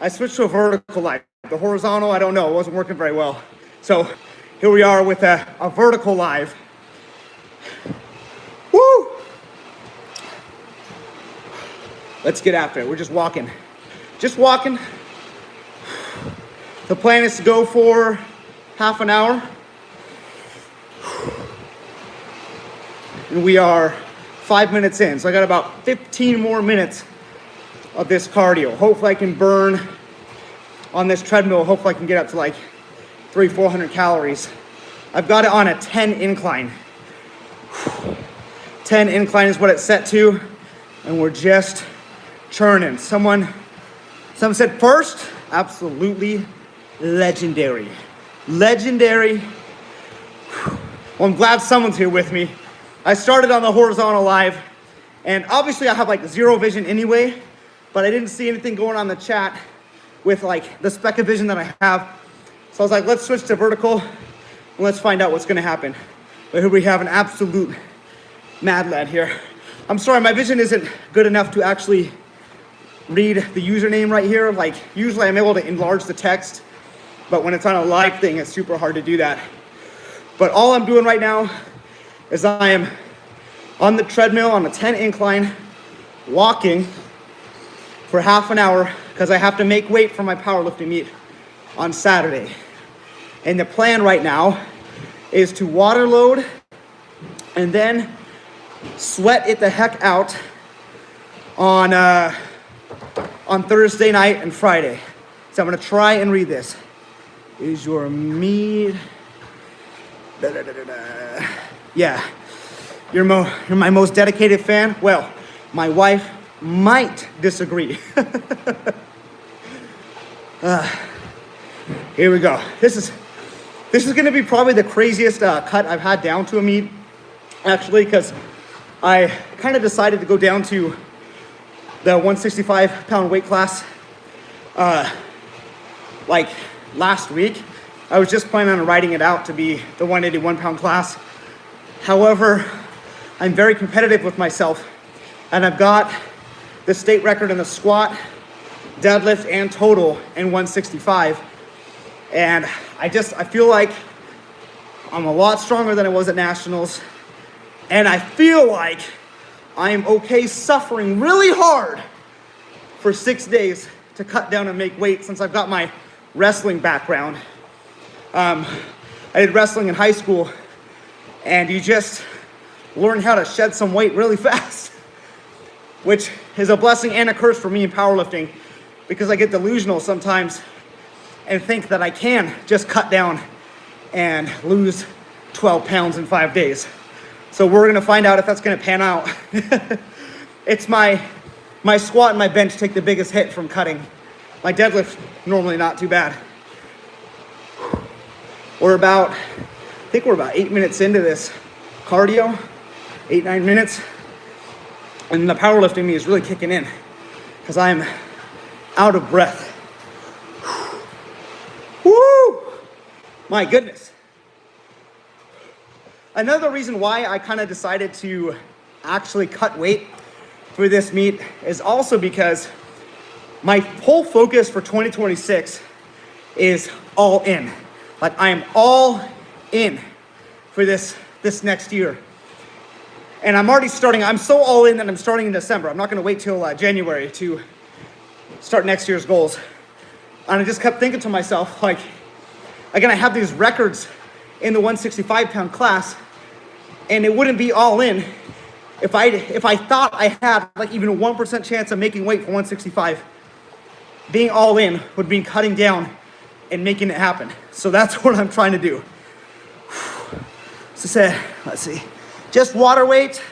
I switched to a vertical live. The horizontal, I don't know, it wasn't working very well. So here we are with a vertical live. Woo! Let's get after it. We're just walking. Just walking. The plan is to go for half an hour. And we are 5 minutes in. So I got about 15 more minutes of this cardio. Hopefully I can burn on this treadmill. Hopefully I can get up to like 300-400 calories. I've got it on a 10 incline. 10 incline is what it's set to. And we're just churning. Someone said first, absolutely legendary. Legendary. Well, I'm glad someone's here with me. I started on the horizontal live, and obviously I have like zero vision anyway, but I didn't see anything going on in the chat with like the speck of vision that I have. So I was like, let's switch to vertical and let's find out what's gonna happen. But here we have an absolute mad lad here. I'm sorry, my vision isn't good enough to actually read the username right here. Like usually I'm able to enlarge the text, but when it's on a live thing, it's super hard to do that. But all I'm doing right now is I am on the treadmill on a 10 incline, walking for half an hour because I have to make weight for my powerlifting meet on Saturday. And the plan right now is to water load and then sweat it the heck out on Thursday night and Friday. So I'm gonna try and read this. Is your meat? Yeah, you're my most dedicated fan. Well, my wife might disagree. Here we go. This is gonna be probably the craziest cut I've had down to a meet, actually, because I kind of decided to go down to the 165-pound weight class like last week. I was just planning on writing it out to be the 181-pound class. However, I'm very competitive with myself, and I've got the state record in the squat, deadlift, and total in 165. And I feel like I'm a lot stronger than I was at nationals, and I feel like I am okay suffering really hard for 6 days to cut down and make weight since I've got my wrestling background. I did wrestling in high school, and you just learn how to shed some weight really fast, which is a blessing and a curse for me in powerlifting, because I get delusional sometimes and think that I can just cut down and lose 12 pounds in 5 days. So we're gonna find out if that's gonna pan out. It's my squat and my bench take the biggest hit from cutting. My deadlift, normally not too bad. I think we're about 8 minutes into this cardio, 8-9 minutes. And the powerlifting me is really kicking in because I'm out of breath. Woo! My goodness. Another reason why I kind of decided to actually cut weight for this meet is also because my whole focus for 2026 is all in. Like I am all in for this next year. And I'm already starting, I'm so all in that I'm starting in December. I'm not gonna wait till January to start next year's goals. And I just kept thinking to myself, like, again, I have these records in the 165-pound class, and it wouldn't be all in if I thought I had like even a 1% chance of making weight for 165. Being all in would mean cutting down and making it happen. So that's what I'm trying to do. So let's see, just water weight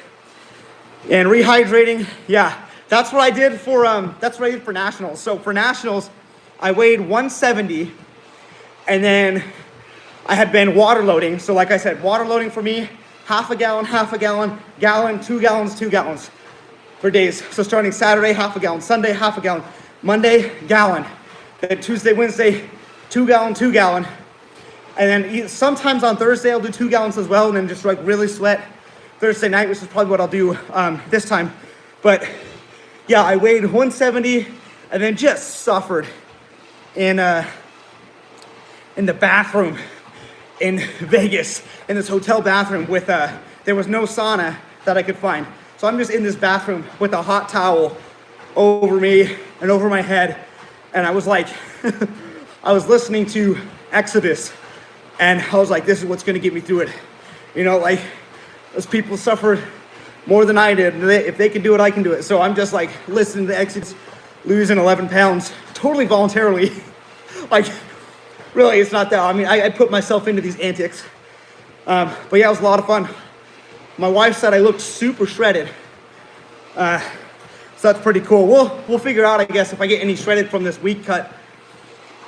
and rehydrating. Yeah, that's what I did for nationals. So for nationals, I weighed 170, and then I had been water loading. So like I said, water loading for me, half a gallon, gallon, 2 gallons, 2 gallons for days. So starting Saturday, half a gallon, Sunday, half a gallon, Monday, gallon. Then Tuesday, Wednesday, 2 gallon, 2 gallon. And then sometimes on Thursday, I'll do 2 gallons as well, and then just like really sweat Thursday night, which is probably what I'll do this time. But yeah, I weighed 170 and then just suffered in the bathroom in Vegas, in this hotel bathroom with, there was no sauna that I could find. So I'm just in this bathroom with a hot towel over me and over my head. And I was like, I was listening to Exodus, and I was like, this is what's gonna get me through it. You know, like, those people suffered more than I did. If they can do it, I can do it. So I'm just like listening to Exodus, losing 11 pounds, totally voluntarily. Like, really, it's not that. I mean, I put myself into these antics. But yeah, it was a lot of fun. My wife said I looked super shredded. So that's pretty cool. We'll figure out, I guess, if I get any shredded from this week cut.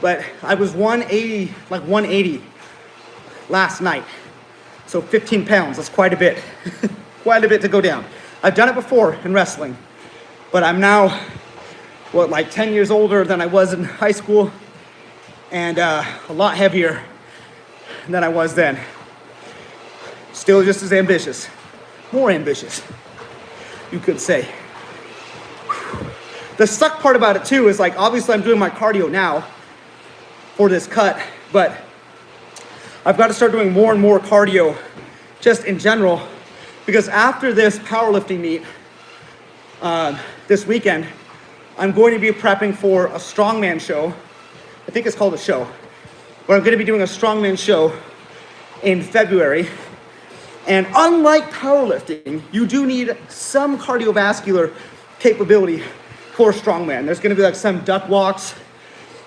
But I was 180, like 180 last night. So 15 pounds, that's quite a bit. Quite a bit to go down. I've done it before in wrestling, but I'm now, like 10 years older than I was in high school, and a lot heavier than I was then. Still just as ambitious. More ambitious, you could say. The suck part about it too is, like, obviously I'm doing my cardio now for this cut, but I've got to start doing more and more cardio just in general, because after this powerlifting meet this weekend, I'm going to be prepping for a strongman show. I think it's called a show, but I'm going to be doing a strongman show in February. And unlike powerlifting, you do need some cardiovascular capability for strongman. There's going to be like some duck walks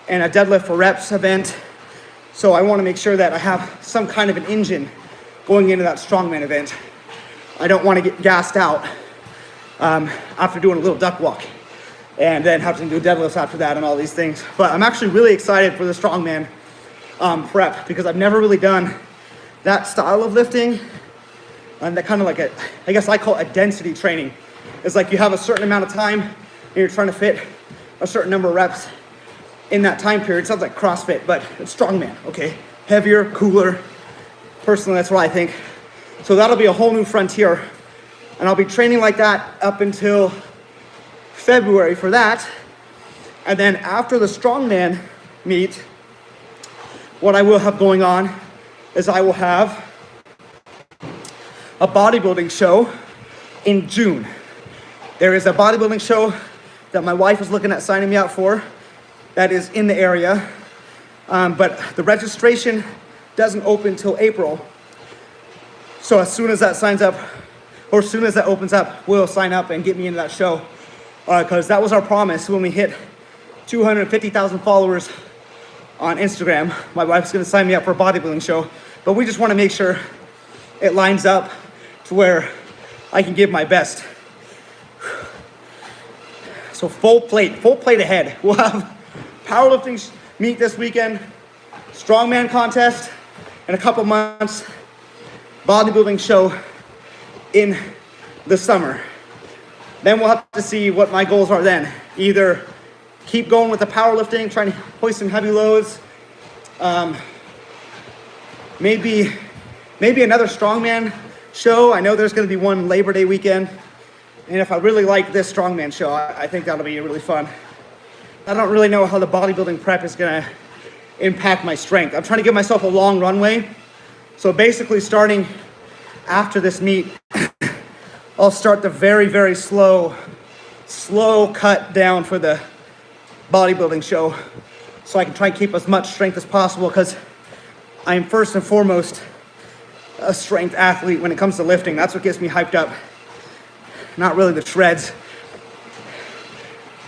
and a deadlift for reps event. So I want to make sure that I have some kind of an engine going into that strongman event. I don't want to get gassed out after doing a little duck walk and then have to do deadlifts after that and all these things. But I'm actually really excited for the strongman prep, because I've never really done that style of lifting. And that kind of like I guess I call it a density training. It's like you have a certain amount of time and you're trying to fit a certain number of reps in that time period. It sounds like CrossFit, but it's strongman, okay? Heavier, cooler. Personally, that's what I think. So that'll be a whole new frontier. And I'll be training like that up until February for that. And then after the strongman meet, what I will have going on is I will have a bodybuilding show in June. There is a bodybuilding show that my wife is looking at signing me up for that is in the area. But the registration doesn't open till April. So as soon as that signs up, or as soon as that opens up, we'll sign up and get me into that show. Because that was our promise when we hit 250,000 followers on Instagram. My wife's gonna sign me up for a bodybuilding show, but we just wanna make sure it lines up to where I can give my best. So full plate ahead. We'll have powerlifting meet this weekend, strongman contest in a couple months, bodybuilding show in the summer. Then we'll have to see what my goals are then. Either keep going with the powerlifting, trying to hoist some heavy loads, maybe another strongman show. I know there's gonna be one Labor Day weekend. And if I really like this strongman show, I think that'll be really fun. I don't really know how the bodybuilding prep is gonna impact my strength. I'm trying to give myself a long runway. So basically starting after this meet, I'll start the very, very slow cut down for the bodybuilding show, so I can try and keep as much strength as possible, because I am first and foremost a strength athlete when it comes to lifting. That's what gets me hyped up, not really the shreds.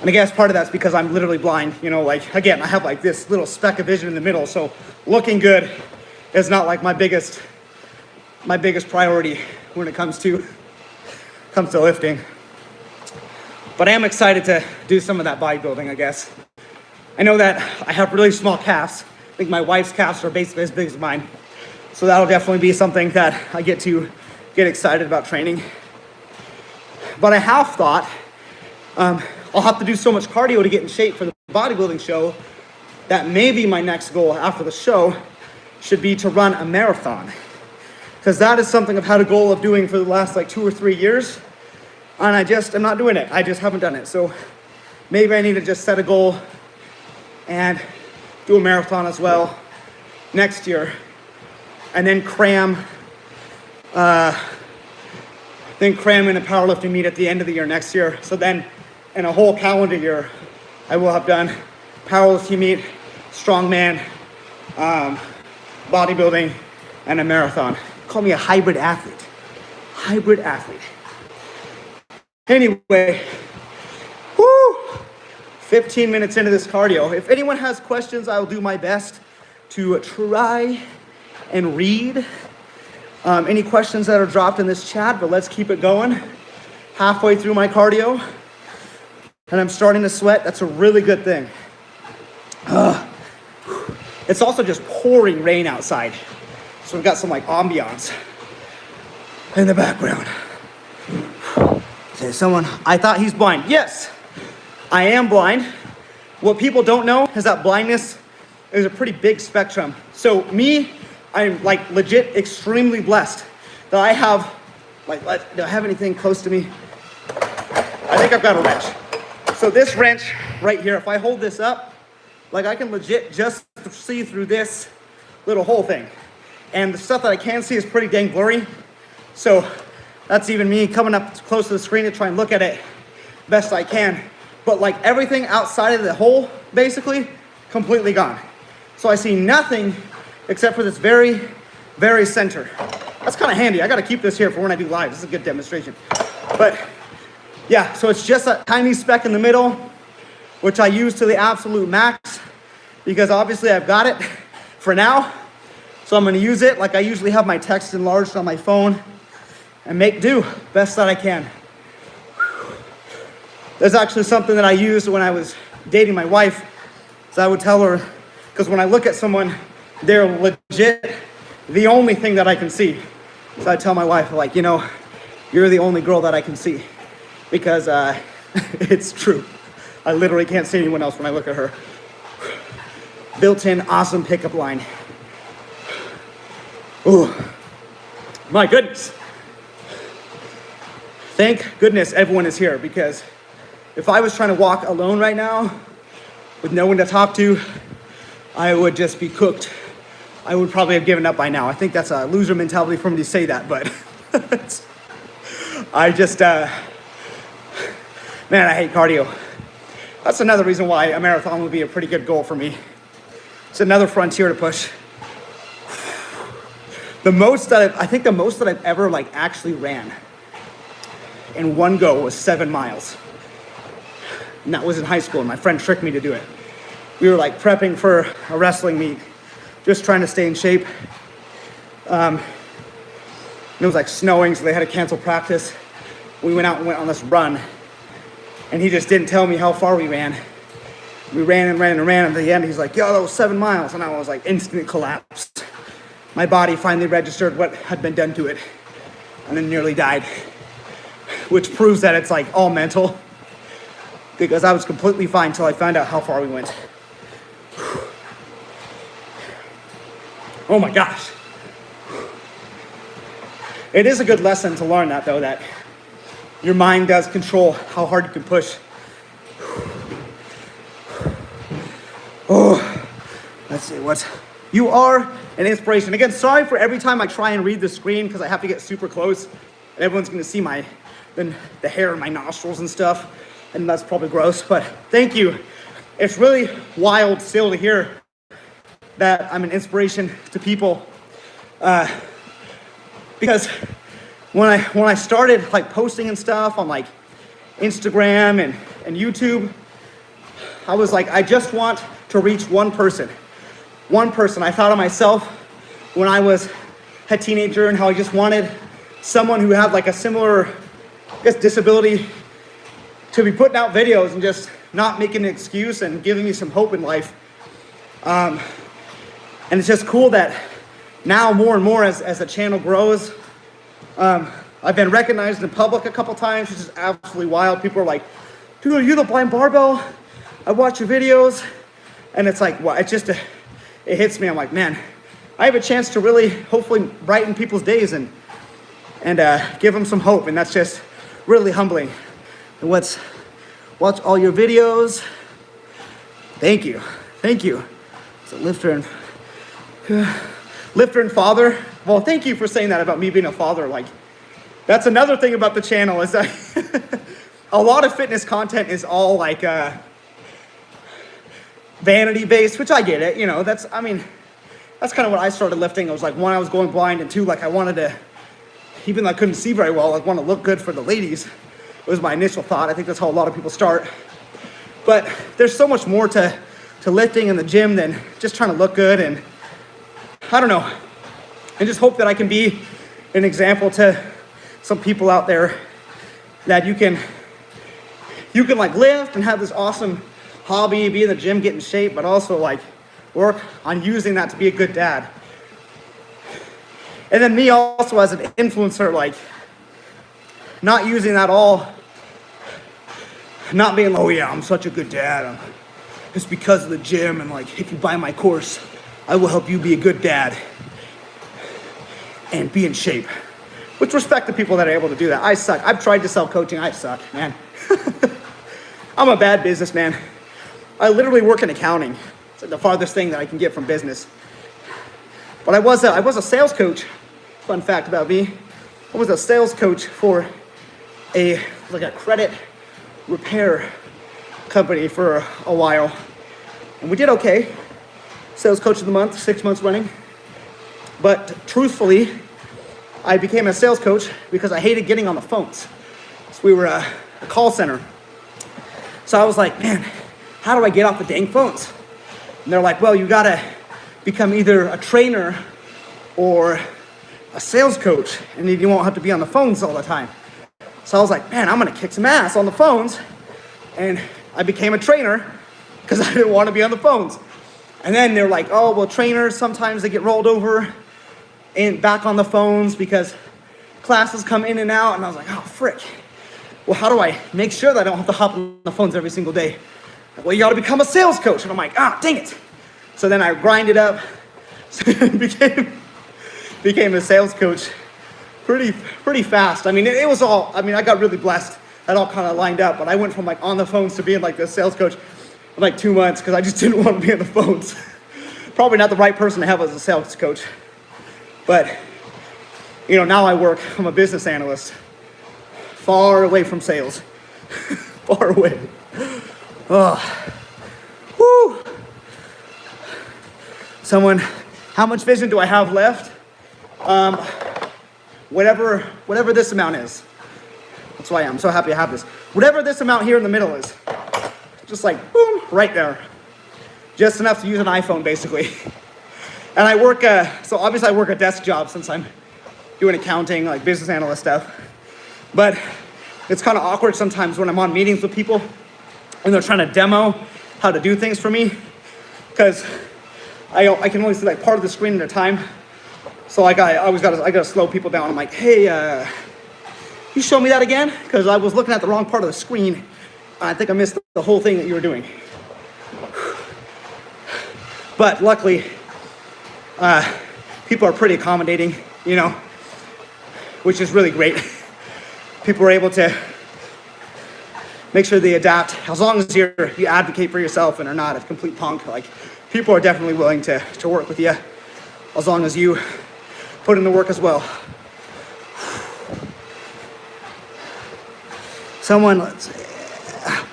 And I guess part of that's because I'm literally blind. You know, like, again, I have like this little speck of vision in the middle, so looking good is not like my biggest priority when it comes to lifting. But I am excited to do some of that bodybuilding, I guess. I know that I have really small calves. I think my wife's calves are basically as big as mine. So that'll definitely be something that I get excited about training. But I have thought I'll have to do so much cardio to get in shape for the bodybuilding show that maybe my next goal after the show should be to run a marathon. Because that is something I've had a goal of doing for the last like 2 or 3 years. And I'm not doing it. I just haven't done it. So maybe I need to just set a goal and do a marathon as well next year, and then cram in a powerlifting meet at the end of the year next year. So then in a whole calendar year, I will have done powerlifting meet, strongman, bodybuilding, and a marathon. Call me a hybrid athlete. Hybrid athlete. Anyway, 15 minutes into this cardio. If anyone has questions, I will do my best to try and read any questions that are dropped in this chat, but let's keep it going. Halfway through my cardio, and I'm starting to sweat. That's a really good thing. It's also just pouring rain outside, so we've got some like ambiance in the background. Okay, someone, I thought he's blind. Yes, I am blind. What people don't know is that blindness is a pretty big spectrum. So me, I'm like legit extremely blessed that I have, like, do I have anything close to me? I think I've got a wrench. So this wrench right here, if I hold this up, like I can legit just see through this little hole thing. And the stuff that I can see is pretty dang blurry. So that's even me coming up close to the screen to try and look at it best I can. But like everything outside of the hole, basically, completely gone. So I see nothing except for this very, very center. That's kind of handy. I got to keep this here for when I do live. This is a good demonstration. But yeah, so it's just a tiny speck in the middle, which I use to the absolute max because obviously I've got it for now. So I'm going to use it like I usually have my text enlarged on my phone and make do best that I can. There's actually something that I used when I was dating my wife. So I would tell her, because when I look at someone, they're legit the only thing that I can see. So I tell my wife, like, you know, you're the only girl that I can see. Because it's true. I literally can't see anyone else when I look at her. Built-in awesome pickup line. Oh, my goodness. Thank goodness everyone is here, because if I was trying to walk alone right now with no one to talk to, I would just be cooked. I would probably have given up by now. I think that's a loser mentality for me to say that, but I just, man, I hate cardio. That's another reason why a marathon would be a pretty good goal for me. It's another frontier to push. I think the most that I've ever like actually ran in one go was 7 miles. And that was in high school, and my friend tricked me to do it. We were like prepping for a wrestling meet, just trying to stay in shape. And it was like snowing, so they had to cancel practice. We went out and went on this run, and he just didn't tell me how far we ran. We ran and ran and ran, and at the end he's like, yo, that was 7 miles, and I was like instant collapsed. My body finally registered what had been done to it, and then nearly died, which proves that it's like all mental, because I was completely fine until I found out how far we went. Oh my gosh. It is a good lesson to learn that though, that your mind does control how hard you can push. Oh, let's see, you are an inspiration. Again, sorry for every time I try and read the screen because I have to get super close and everyone's gonna see the hair in my nostrils and stuff, and that's probably gross, but thank you. It's really wild still to hear that I'm an inspiration to people, because when I started like posting and stuff on like Instagram and YouTube, I was like, I just want to reach one person. I thought of myself when I was a teenager and how I just wanted someone who had like a similar, I guess, disability to be putting out videos and just not making an excuse and giving me some hope in life. And it's just cool that now more and more as the channel grows, I've been recognized in public a couple times, which is absolutely wild. People are like, dude, are you the blind barbell? I watch your videos. And it's like, well, it hits me. I'm like, man, I have a chance to really hopefully brighten people's days and give them some hope. And that's just really humbling. And watch all your videos. Thank you. So lifter and father. Well, thank you for saying that about me being a father. Like, that's another thing about the channel is that a lot of fitness content is all like vanity based, which I get it. You know, that's kind of what I started lifting. It was like, one, I was going blind, and two, like I wanted to, even though I couldn't see very well, I want to look good for the ladies. It was my initial thought. I think that's how a lot of people start. But there's so much more to lifting in the gym than just trying to look good. And I don't know. And just hope that I can be an example to some people out there that you can like lift and have this awesome hobby, be in the gym, get in shape, but also like work on using that to be a good dad. And then me also as an influencer, like not using that all, not being, oh yeah, I'm such a good dad. It's because of the gym, and like, if you buy my course, I will help you be a good dad and be in shape. With respect to people that are able to do that. I suck. I've tried to sell coaching. I suck, man. I'm a bad businessman. I literally work in accounting. It's like the farthest thing that I can get from business. But I was a sales coach. Fun fact about me. I was a sales coach for a credit repair company for a while. And we did okay. Sales coach of the month, 6 months running. But truthfully, I became a sales coach because I hated getting on the phones. So we were a call center. So I was like, man, how do I get off the dang phones? And they're like, well, you gotta become either a trainer or a sales coach, and you won't have to be on the phones all the time. So I was like, man, I'm gonna kick some ass on the phones. And I became a trainer because I didn't want to be on the phones. And then they're like, oh, well, trainers, sometimes they get rolled over and back on the phones because classes come in and out. And I was like, oh, frick. Well, how do I make sure that I don't have to hop on the phones every single day? Well, you got to become a sales coach. And I'm like, dang it. So then I grinded up, became a sales coach pretty fast. I mean, it was all, I got really blessed. That all kind of lined up, but I went from like on the phones to being like the sales coach in like 2 months because I just didn't want to be on the phones. Probably not the right person to have as a sales coach. But, you know, now I'm a business analyst. Far away from sales. Far away. Oh. Woo. Someone, how much vision do I have left? Whatever this amount is. That's why I'm so happy I have this. Whatever this amount here in the middle is. Just like, boom, right there. Just enough to use an iPhone, basically. And I work, so obviously I work a desk job since I'm doing accounting, like business analyst stuff. But it's kind of awkward sometimes when I'm on meetings with people and they're trying to demo how to do things for me. Because I can only see like part of the screen at a time. So like I gotta slow people down. I'm like, hey, you show me that again? Because I was looking at the wrong part of the screen. I think I missed the whole thing that you were doing. But luckily, people are pretty accommodating, you know, which is really great. People are able to make sure they adapt. As long as you advocate for yourself and are not a complete punk, like people are definitely willing to work with you as long as you put in the work as well. Someone, let's see,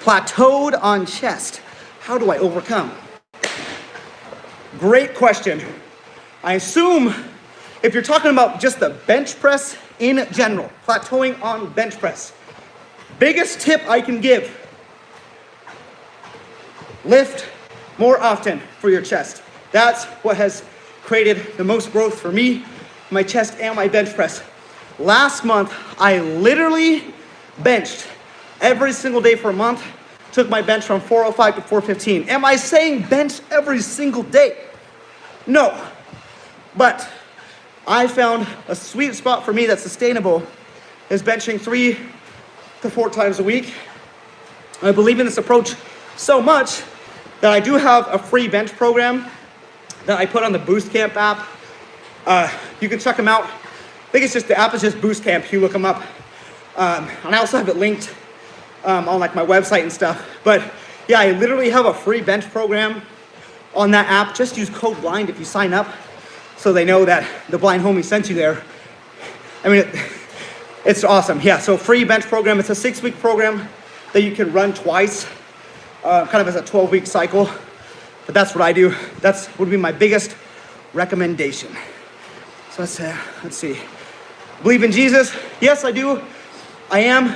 plateaued on chest. How do I overcome? Great question. I assume if you're talking about just the bench press in general, plateauing on bench press, biggest tip I can give, lift more often for your chest. That's what has created the most growth for me, my chest and my bench press. Last month, I literally benched every single day for a month, took my bench from 405 to 415. Am I saying bench every single day? No. But I found a sweet spot for me that's sustainable is benching 3 to 4 times a week. I believe in this approach so much that I do have a free bench program that I put on the Boost Camp app. You can check them out. I think it's just, the app is just Boost Camp. You look them up. And I also have it linked on like my website and stuff. But yeah, I literally have a free bench program on that app. Just use code BLIND if you sign up so they know that the blind homie sent you there. I mean, it's awesome. Yeah, so free bench program. It's a 6-week program that you can run twice, kind of as a 12-week cycle. But that's what I do. That's would be my biggest recommendation. So let's see. Believe in Jesus? Yes, I do. I am,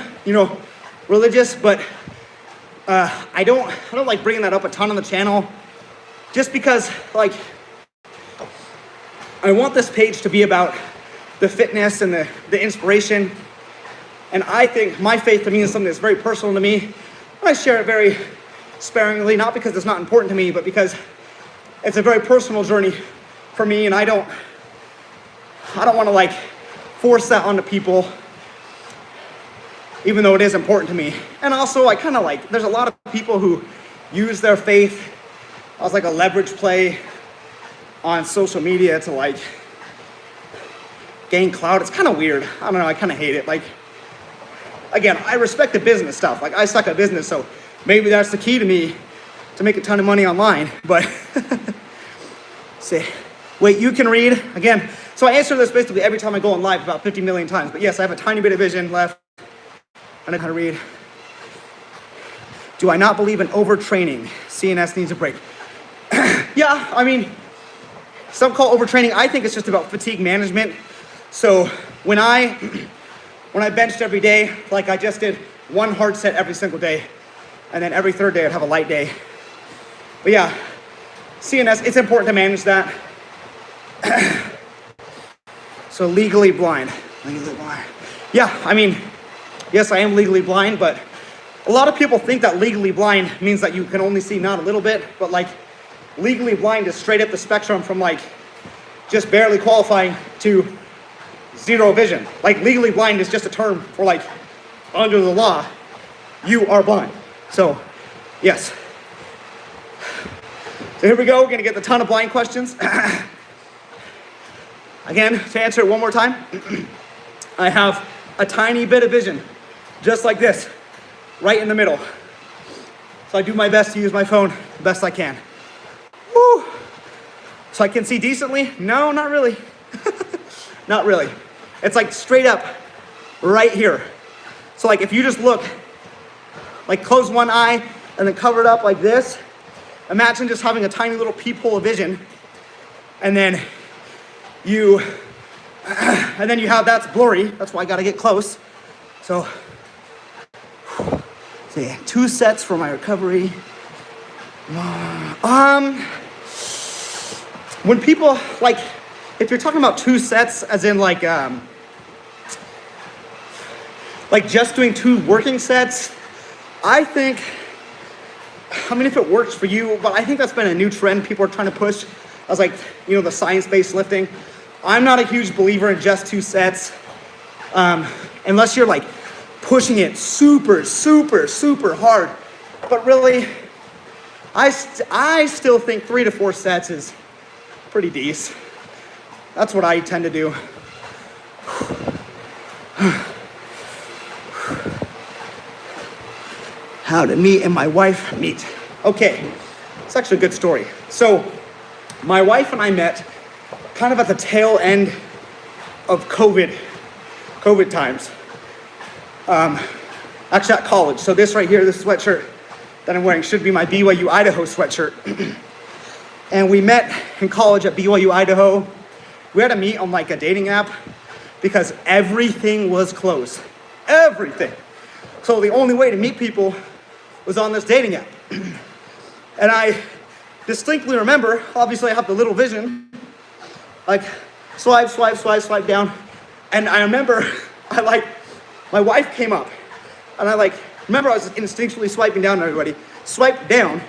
religious, but I don't like bringing that up a ton on the channel, just because like I want this page to be about the fitness and the inspiration. And I think my faith to me is something that's very personal to me. I share it very sparingly, not because it's not important to me, but because it's a very personal journey for me, and I don't want to like force that onto people, even though it is important to me. And also I kind of like, there's a lot of people who use their faith as like a leverage play on social media to like gain clout. It's kind of weird. I don't know, I kind of hate it. Like, again, I respect the business stuff. Like, I suck at business, so maybe that's the key to me to make a ton of money online. But see, wait, you can read again. So I answer this basically every time I go on live about 50 million times. But yes, I have a tiny bit of vision left. I know how to read. Do I not believe in overtraining? CNS needs a break. Yeah, I mean, some call overtraining. I think it's just about fatigue management. So when I benched every day, like I just did one hard set every single day, and then every third day I'd have a light day. But yeah, CNS, it's important to manage that. So legally blind. Yeah, I mean, yes, I am legally blind, but a lot of people think that legally blind means that you can only see not a little bit, but like legally blind is straight up the spectrum from like just barely qualifying to zero vision. Like legally blind is just a term for like under the law, you are blind. So yes. So here we go, we're gonna get the ton of blind questions. Again, to answer it one more time, I have a tiny bit of vision, just like this, right in the middle. So I do my best to use my phone the best I can. Woo! So I can see decently? No, not really. Not really. It's like straight up right here. So like if you just look, like close one eye and then cover it up like this, imagine just having a tiny little peephole of vision, and then you have that's blurry. That's why I gotta get close. So yeah, 2 sets for my recovery. When people like, if you're talking about 2 sets, as in like just doing 2 working sets, I mean, if it works for you, but I think that's been a new trend people are trying to push. I was like, the science-based lifting. I'm not a huge believer in just 2 sets, unless you're like pushing it super, super, super hard. But really, I still think 3 to 4 sets is pretty decent. That's what I tend to do. How did me and my wife meet? Okay, it's actually a good story. So my wife and I met kind of at the tail end of COVID times. Actually at college. So this right here, this sweatshirt that I'm wearing should be my BYU Idaho sweatshirt. And we met in college at BYU Idaho. We had to meet on like a dating app because everything was closed. Everything. So the only way to meet people was on this dating app. And I distinctly remember, obviously I have the little vision, like swipe down. And I remember my wife came up, and I remember I was instinctually swiping down on everybody, swiped down,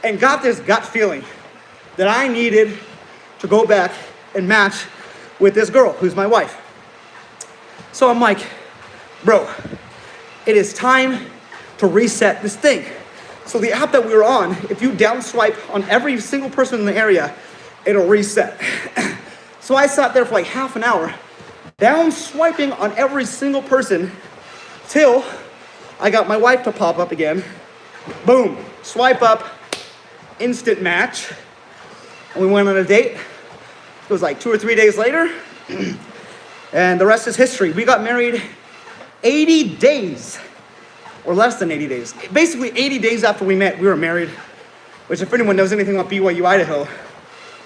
and got this gut feeling that I needed to go back and match with this girl who's my wife. So I'm like, bro, it is time to reset this thing. So the app that we were on, if you down swipe on every single person in the area, it'll reset. So I sat there for like half an hour, down swiping on every single person, till I got my wife to pop up again. Boom, swipe up, instant match. and we went on a date. It was like 2 or 3 days later, and the rest is history. We got married 80 days, or less than 80 days. Basically 80 days after we met, we were married, which if anyone knows anything about BYU, Idaho,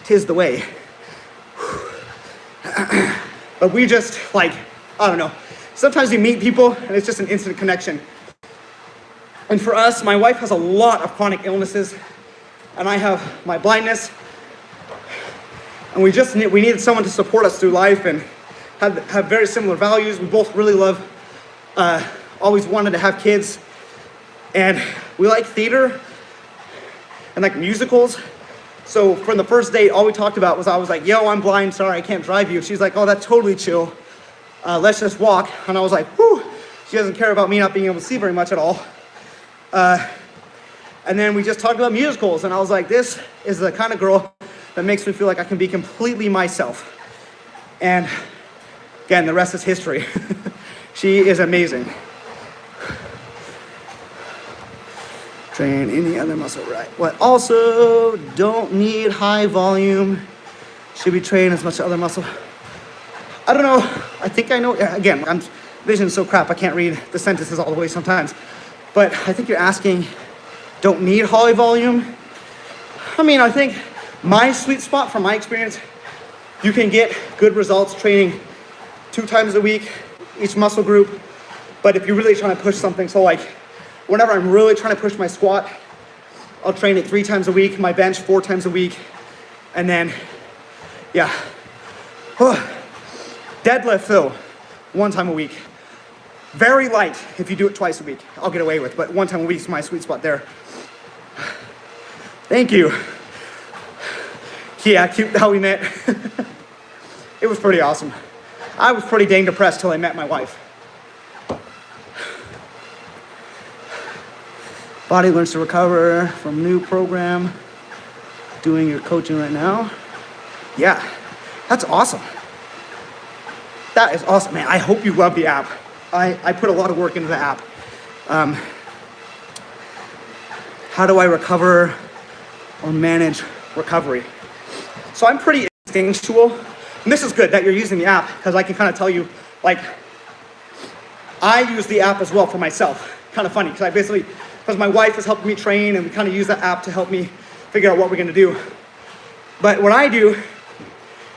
'tis the way. But we just like, I don't know. Sometimes you meet people and it's just an instant connection. And for us, my wife has a lot of chronic illnesses and I have my blindness. And we needed someone to support us through life and have very similar values. We both really love, always wanted to have kids. And we like theater and like musicals. So from the first date, all we talked about was I was like, yo, I'm blind, sorry, I can't drive you. She's like, oh, that's totally chill. Let's just walk. And I was like, whew, she doesn't care about me not being able to see very much at all. And then we just talked about musicals. And I was like, this is the kind of girl that makes me feel like I can be completely myself. And again, the rest is history. She is amazing. Train any other muscle, right? What also don't need high volume. Should be trained as much other muscle. I don't know. I think I know. Again, I'm vision's so crap. I can't read the sentences all the way sometimes. But I think you're asking, don't need high volume. I mean, I think my sweet spot from my experience, you can get good results training 2 times a week, each muscle group. But if you're really trying to push something, so like, whenever I'm really trying to push my squat, I'll train it 3 times a week, my bench 4 times a week, and then, yeah. Deadlift though, 1 time a week. Very light if you do it twice a week. I'll get away with, but 1 time a week is my sweet spot there. Thank you. Yeah, cute how we met. It was pretty awesome. I was pretty dang depressed till I met my wife. Body learns to recover from new program. Doing your coaching right now. Yeah, that's awesome. That is awesome, man. I hope you love the app. I put a lot of work into the app. How do I recover or manage recovery? So I'm pretty instinctual. And this is good that you're using the app because I can kind of tell you, like, I use the app as well for myself. Kind of funny because my wife is helping me train and we kind of use that app to help me figure out what we're going to do. But what I do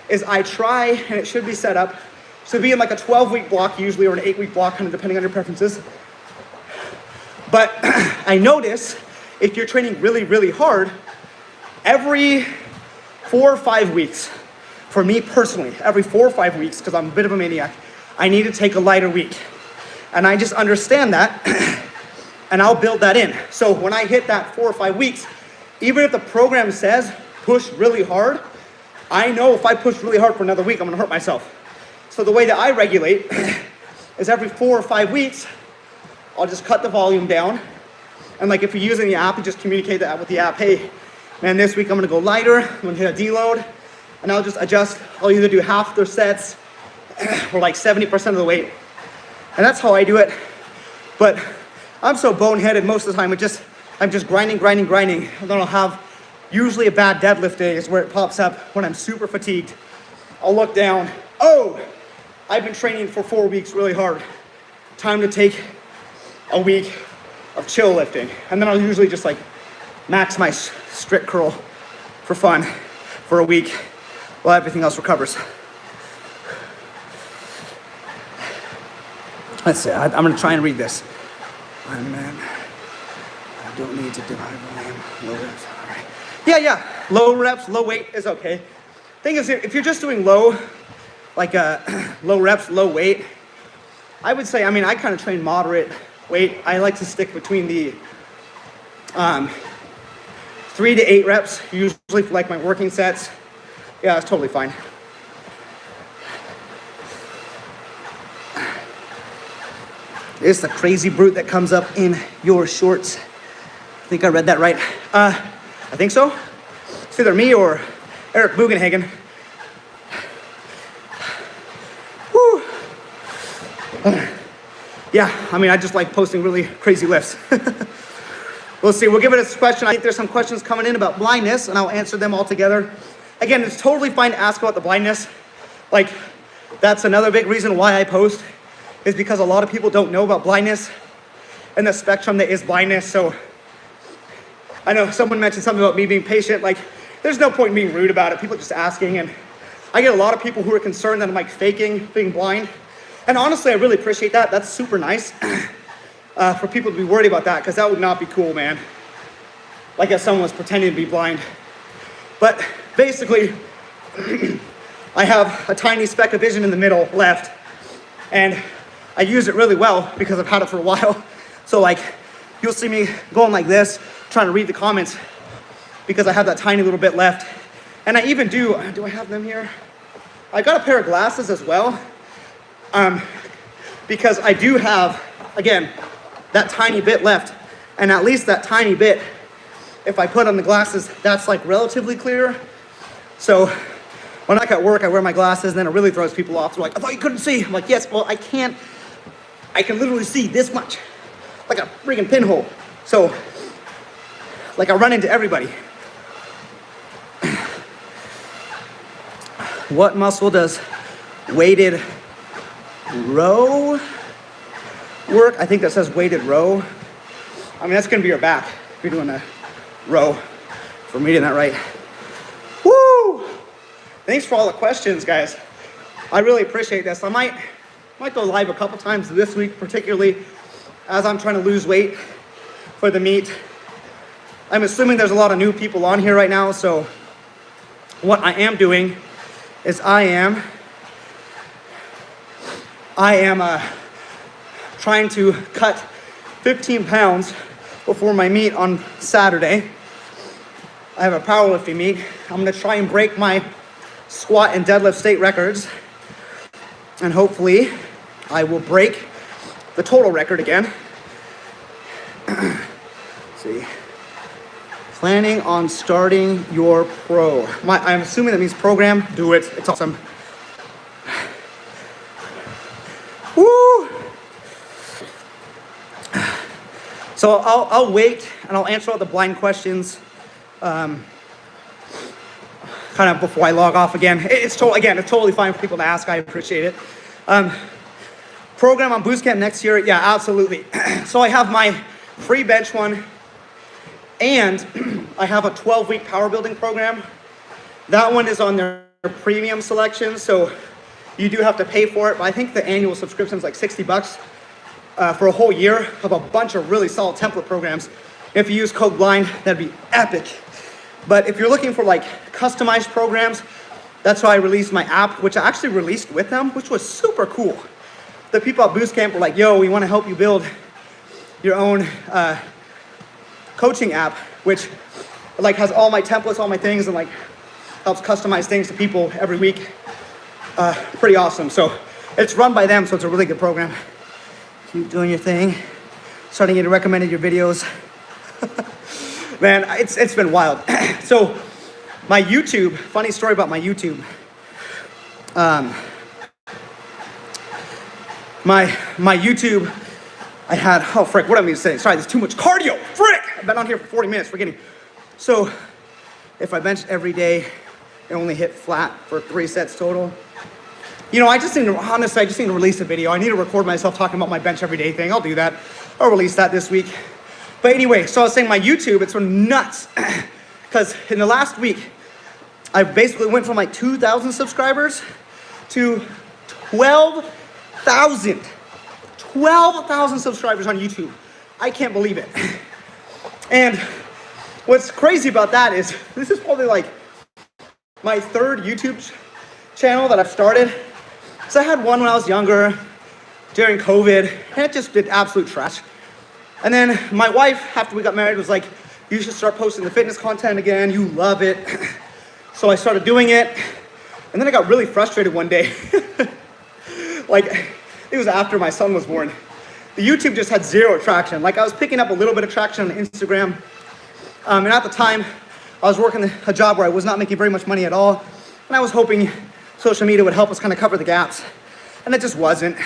is I try, and it should be set up, so be in like a 12-week block usually, or an 8-week block, kind of depending on your preferences. But I notice if you're training really, really hard, every 4 or 5 weeks, for me personally, every 4 or 5 weeks, because I'm a bit of a maniac, I need to take a lighter week. And I just understand that, and I'll build that in. So when I hit that 4 or 5 weeks, even if the program says push really hard, I know if I push really hard for another week, I'm gonna hurt myself. So the way that I regulate is every 4 or 5 weeks, I'll just cut the volume down. And like if you're using the app, you just communicate that with the app. Hey, man, this week I'm gonna go lighter, I'm gonna hit a deload, and I'll just adjust. I'll either do half their sets or like 70% of the weight. And that's how I do it. But I'm so boneheaded most of the time, I'm just grinding. And then I'll have usually a bad deadlift day is where it pops up when I'm super fatigued. I'll look down, oh, I've been training for 4 weeks really hard. Time to take a week of chill lifting. And then I'll usually just like max my strict curl for fun for a week while everything else recovers. Let's see, I'm gonna try and read this. Man, I don't need to do high volume, low reps, all right. Yeah, low reps, low weight is okay. Thing is, if you're just doing low, like low reps, low weight, I would say, I kind of train moderate weight. I like to stick between the 3 to 8 reps, usually for like my working sets. Yeah, that's totally fine. It's the crazy brute that comes up in your shorts. I think I read that right. I think so. It's either me or Eric Bugenhagen. Woo. Yeah, I just like posting really crazy lifts. We'll see, we'll give it a question. I think there's some questions coming in about blindness and I'll answer them all together. Again, it's totally fine to ask about the blindness. Like, that's another big reason why I post, is because a lot of people don't know about blindness and the spectrum that is blindness. So I know someone mentioned something about me being patient. Like, there's no point in being rude about it. People are just asking. And I get a lot of people who are concerned that I'm like faking being blind. And honestly, I really appreciate that. That's super nice for people to be worried about that, because that would not be cool, man. Like if someone was pretending to be blind. But basically, I have a tiny speck of vision in the middle left, and I use it really well because I've had it for a while. So like, you'll see me going like this, trying to read the comments, because I have that tiny little bit left. And I even do I have them here? I got a pair of glasses as well, because I do have, again, that tiny bit left. And at least that tiny bit, if I put on the glasses, that's like relatively clear. So when I'm at work, I wear my glasses, and then it really throws people off. They're like, I thought you couldn't see. I'm like, yes, well, I can't. I can literally see this much, like a freaking pinhole. So, like, I run into everybody. What muscle does weighted row work? I think that says weighted row. I mean, that's gonna be your back if you're doing a row, if I'm reading that right. Woo! Thanks for all the questions, guys. I really appreciate this. I might go live a couple times this week, particularly as I'm trying to lose weight for the meet. I'm assuming there's a lot of new people on here right now, so what I am doing is I am trying to cut 15 pounds before my meet on Saturday. I have a powerlifting meet. I'm gonna try and break my squat and deadlift state records, and hopefully I will break the total record again. Let's see. Planning on starting your pro. I'm assuming that means program. Do it. It's awesome. Woo! So I'll wait and I'll answer all the blind questions kind of before I log off again. It's totally fine for people to ask. I appreciate it. Program on Boost Camp next year? Yeah, absolutely. So I have my free bench one, and I have a 12-week power building program. That one is on their premium selection, so you do have to pay for it, but I think the annual subscription is like $60 for a whole year of a bunch of really solid template programs. If you use code BLIND, that'd be epic. But if you're looking for like customized programs, that's why I released my app, which I actually released with them, which was super cool. The people at Boost Camp were like, yo, we want to help you build your own coaching app, which like has all my templates, all my things, and like helps customize things to people every week. Pretty awesome. So it's run by them, so it's a really good program. Keep doing your thing. Starting to get recommended your videos. Man, it's been wild. So my YouTube, funny story about my YouTube. My YouTube, I had, oh frick, what am I saying? Sorry, there's too much cardio, frick! I've been on here for 40 minutes, forgetting. So if I benched every day and only hit flat for 3 sets total, you know, I just need to release a video. I need to record myself talking about my bench every day thing. I'll do that. I'll release that this week. But anyway, so I was saying my YouTube, it's been nuts. Because in the last week, I basically went from like 2,000 subscribers to 12,000 subscribers on YouTube. I can't believe it. And what's crazy about that is this is probably like my 3rd YouTube channel that I've started. So I had one when I was younger during COVID, and it just did absolute trash. And then my wife, after we got married, was like, you should start posting the fitness content again. You love it. So I started doing it. And then I got really frustrated one day. Like, it was after my son was born. The YouTube just had 0 traction. Like, I was picking up a little bit of traction on Instagram. And at the time, I was working a job where I was not making very much money at all. And I was hoping social media would help us kind of cover the gaps. And it just wasn't.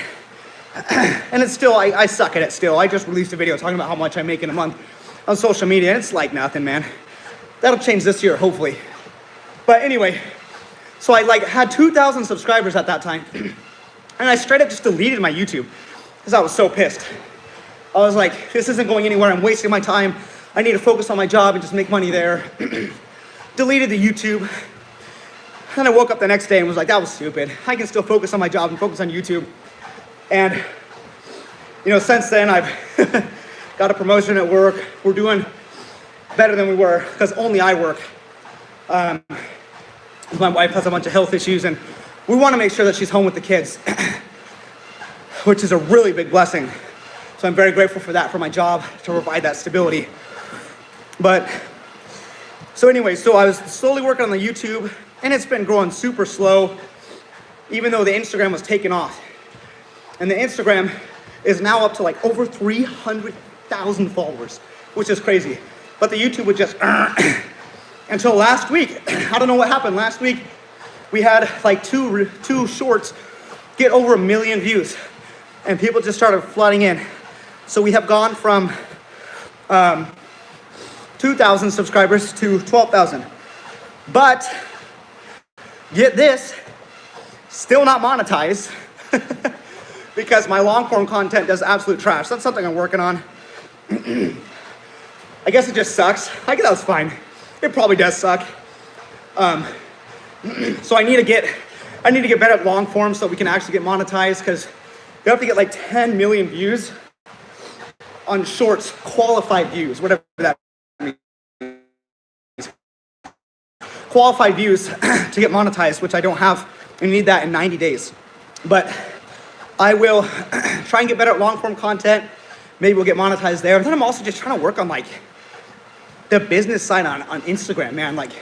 And it's still, I suck at it still. I just released a video talking about how much I make in a month on social media, and it's like nothing, man. That'll change this year, hopefully. But anyway, so I like had 2,000 subscribers at that time. And I straight up just deleted my YouTube because I was so pissed. I was like, this isn't going anywhere. I'm wasting my time. I need to focus on my job and just make money there. Deleted the YouTube. Then I woke up the next day and was like, that was stupid. I can still focus on my job and focus on YouTube. And, you know, since then I've got a promotion at work. We're doing better than we were because only I work. My wife has a bunch of health issues and we want to make sure that she's home with the kids, which is a really big blessing. So I'm very grateful for that, for my job, to provide that stability. But, so anyway, so I was slowly working on the YouTube, and it's been growing super slow, even though the Instagram was taking off. And the Instagram is now up to like over 300,000 followers, which is crazy. But the YouTube would just, until last week. I don't know what happened. Last week, we had like two shorts get over 1 million views, and people just started flooding in. So we have gone from 2,000 subscribers to 12,000. But get this, still not monetized because my long form content does absolute trash. That's something I'm working on. I guess it just sucks. I guess that's fine. It probably does suck. So I need to get better at long form so we can actually get monetized, because you have to get like 10 million views on shorts, qualified views, whatever that means. Qualified views to get monetized, which I don't have. I need that in 90 days. But I will try and get better at long form content. Maybe we'll get monetized there. And then I'm also just trying to work on like the business side on Instagram, man. Like,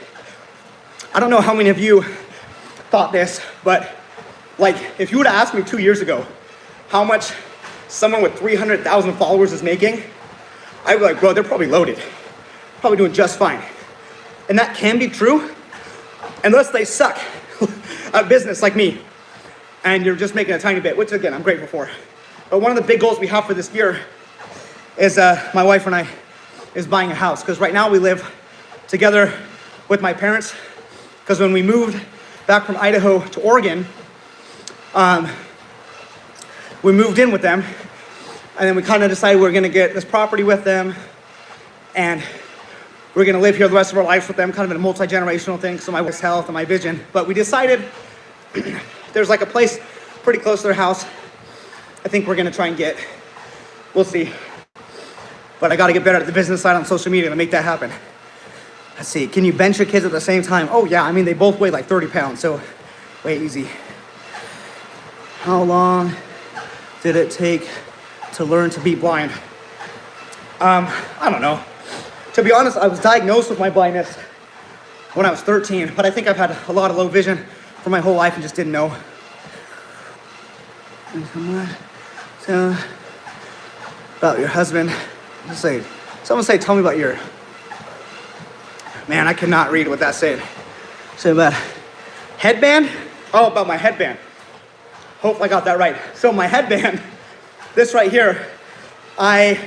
I don't know how many of you thought this, but like if you would have asked me 2 years ago how much someone with 300,000 followers is making, I'd be like, bro, they're probably loaded. Probably doing just fine. And that can be true, unless they suck at business like me, and you're just making a tiny bit, which again, I'm grateful for. But one of the big goals we have for this year is my wife and I is buying a house, because right now we live together with my parents, because when we moved back from Idaho to Oregon, we moved in with them, and then we kind of decided we're gonna get this property with them, and we're gonna live here the rest of our lives with them, kind of in a multi-generational thing, so my wife's health and my vision. But we decided there's like a place pretty close to their house I think we're gonna try and get. We'll see. But I gotta get better at the business side on social media to make that happen. Let's see, can you bench your kids at the same time? Oh yeah, I mean, they both weigh like 30 pounds, so way easy. How long did it take to learn to be blind? I don't know. To be honest, I was diagnosed with my blindness when I was 13, but I think I've had a lot of low vision for my whole life and just didn't know. So, about your husband. Someone say, tell me about your... Man, I cannot read what that said. So about headband? Oh, about my headband. Hope I got that right. So my headband, this right here, I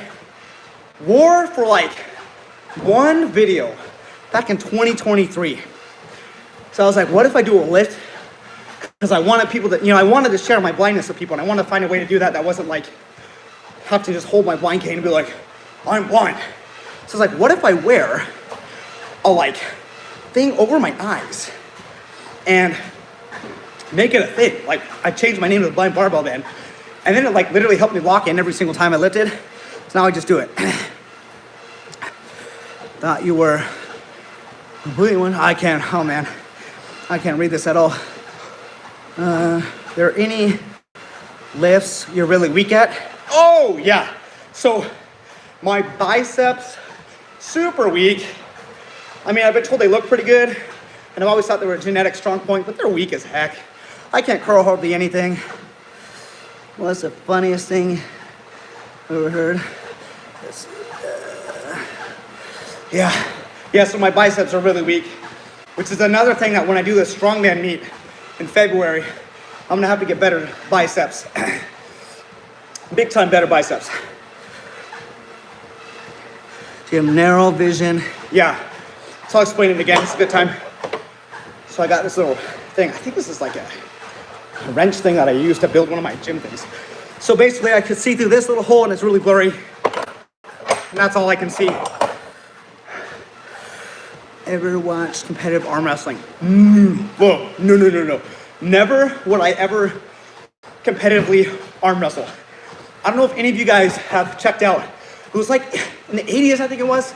wore for like one video back in 2023. So I was like, what if I do a lift? Because I wanted people to, I wanted to share my blindness with people, and I wanted to find a way to do that that wasn't like, have to just hold my blind cane and be like, I'm blind. So I was like, what if I wear a like thing over my eyes and make it a thing? Like, I changed my name to the Blind Barbell Band, and then it like literally helped me lock in every single time I lifted. So now I just do it. Thought you were completely one. I can't read this at all. There any lifts you're really weak at? Oh yeah. So my biceps, super weak. I mean, I've been told they look pretty good, and I've always thought they were a genetic strong point, but they're weak as heck. I can't curl hardly anything. What's the funniest thing I've ever heard? Yeah, so my biceps are really weak, which is another thing that when I do the strongman meet in February, I'm gonna have to get better biceps. Big time better biceps. So you have narrow vision. Yeah, so I'll explain it again, it's a good time. So I got this little thing. I think this is like a wrench thing that I use to build one of my gym things. So basically I could see through this little hole and it's really blurry. And that's all I can see. Ever watched competitive arm wrestling? Whoa, no. Never would I ever competitively arm wrestle. I don't know if any of you guys have checked out. It was like in the 80s, I think it was,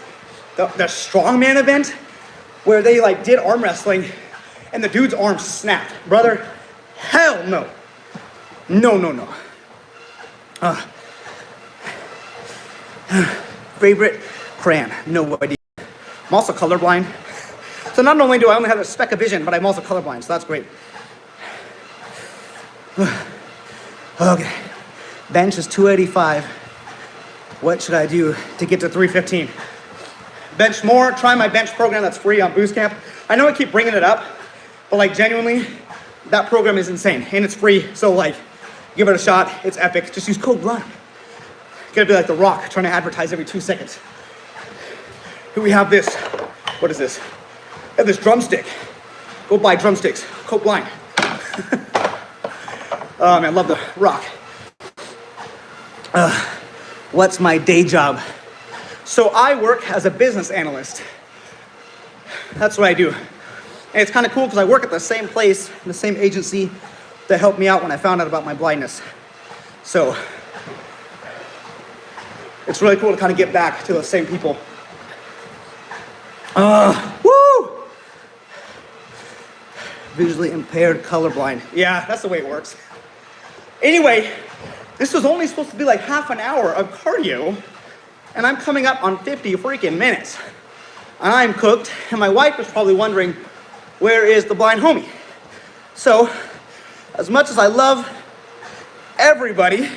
the strongman event where they like did arm wrestling and the dude's arm snapped. Brother, hell no. No. Favorite crayon? No idea. I'm also colorblind. So not only do I only have a speck of vision, but I'm also colorblind, so that's great. Okay. Bench is 285. What should I do to get to 315? Bench more. Try my bench program that's free on Boost Camp. I know I keep bringing it up, but like genuinely, that program is insane and it's free. So like, give it a shot. It's epic. Just use code RUN. Gotta be like The Rock, trying to advertise every 2 seconds. Here we have this. What is this? We have this drumstick. Go buy drumsticks. Code blind. Oh man, I love The Rock. What's my day job? So I work as a business analyst. That's what I do. And it's kind of cool because I work at the same place, the same agency that helped me out when I found out about my blindness. So it's really cool to kind of get back to the same people. Woo! Visually impaired, colorblind. Yeah, that's the way it works. Anyway, this was only supposed to be like half an hour of cardio, and I'm coming up on 50 freaking minutes. And I'm cooked, and my wife is probably wondering, where is the blind homie? So, as much as I love everybody,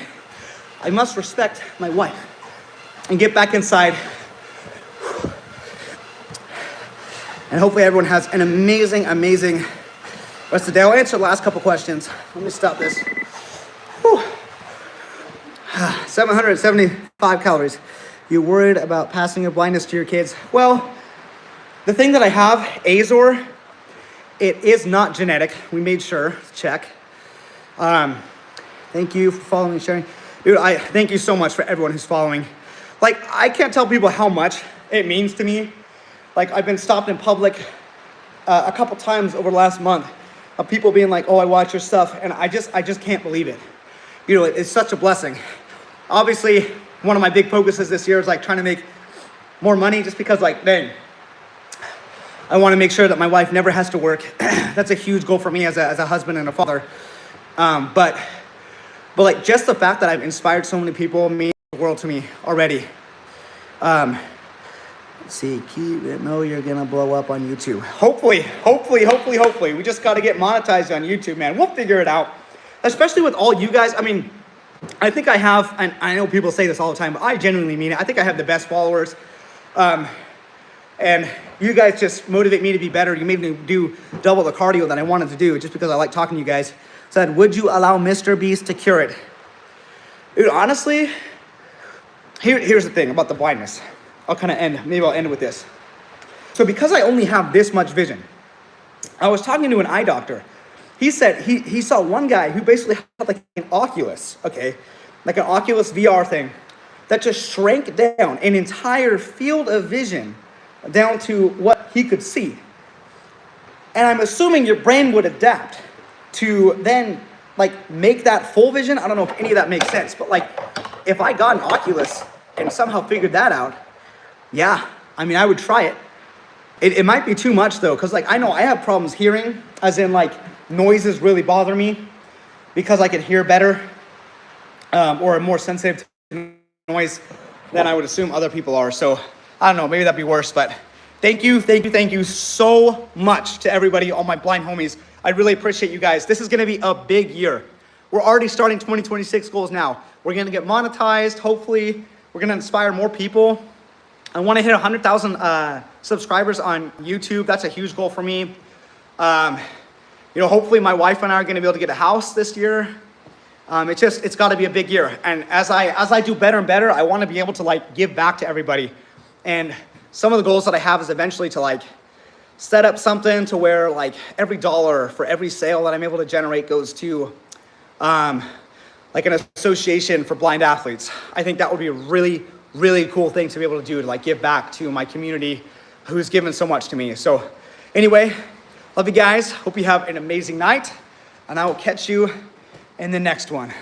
I must respect my wife and get back inside. And hopefully everyone has an amazing rest of the day. I'll answer the last couple questions. Let me stop this. 775 calories. You worried about passing your blindness to your kids? Well, the thing that I have, Azor, it is not genetic. We made sure, check. Thank you for following and sharing. Dude, I thank you so much for everyone who's following. Like, I can't tell people how much it means to me. Like, I've been stopped in public a couple times over the last month of people being like, oh, I watch your stuff, and I just can't believe it. You know, it's such a blessing. Obviously, one of my big focuses this year is like trying to make more money just because like, dang, I want to make sure that my wife never has to work. That's a huge goal for me as a husband and a father. But like just the fact that I've inspired so many people means the world to me already. Let's see, keep it, know you're gonna blow up on YouTube. Hopefully. We just gotta get monetized on YouTube, man. We'll figure it out. Especially with all you guys. I mean, I think I have, and I know people say this all the time, but I genuinely mean it. I think I have the best followers. And you guys just motivate me to be better. You made me do double the cardio that I wanted to do just because I like talking to you guys. Said, would you allow Mr. Beast to cure it? Dude, honestly, here's the thing about the blindness. I'll end with this. So because I only have this much vision, I was talking to an eye doctor. He said he saw one guy who basically had like an Oculus, okay? Like an Oculus VR thing that just shrank down an entire field of vision down to what he could see. And I'm assuming your brain would adapt to then like make that full vision. I don't know if any of that makes sense, but like if I got an Oculus and somehow figured that out, yeah, I mean, I would try it. It might be too much though, because like I know I have problems hearing, as in like noises really bother me because I can hear better or more sensitive to noise than I would assume other people are. So I don't know, maybe that'd be worse, but thank you so much to everybody, all my blind homies. I really appreciate you guys. This is gonna be a big year. We're already starting 2026 goals now. We're gonna get monetized, hopefully. We're gonna inspire more people. I wanna hit 100,000 subscribers on YouTube. That's a huge goal for me. You know, hopefully my wife and I are gonna be able to get a house this year. It's gotta be a big year. And as I do better and better, I wanna be able to like give back to everybody. And some of the goals that I have is eventually to like set up something to where like every dollar for every sale that I'm able to generate goes to like an association for blind athletes. I think that would be a really, really cool thing to be able to do, to like give back to my community who's given so much to me. So anyway, love you guys. Hope you have an amazing night, and I will catch you in the next one.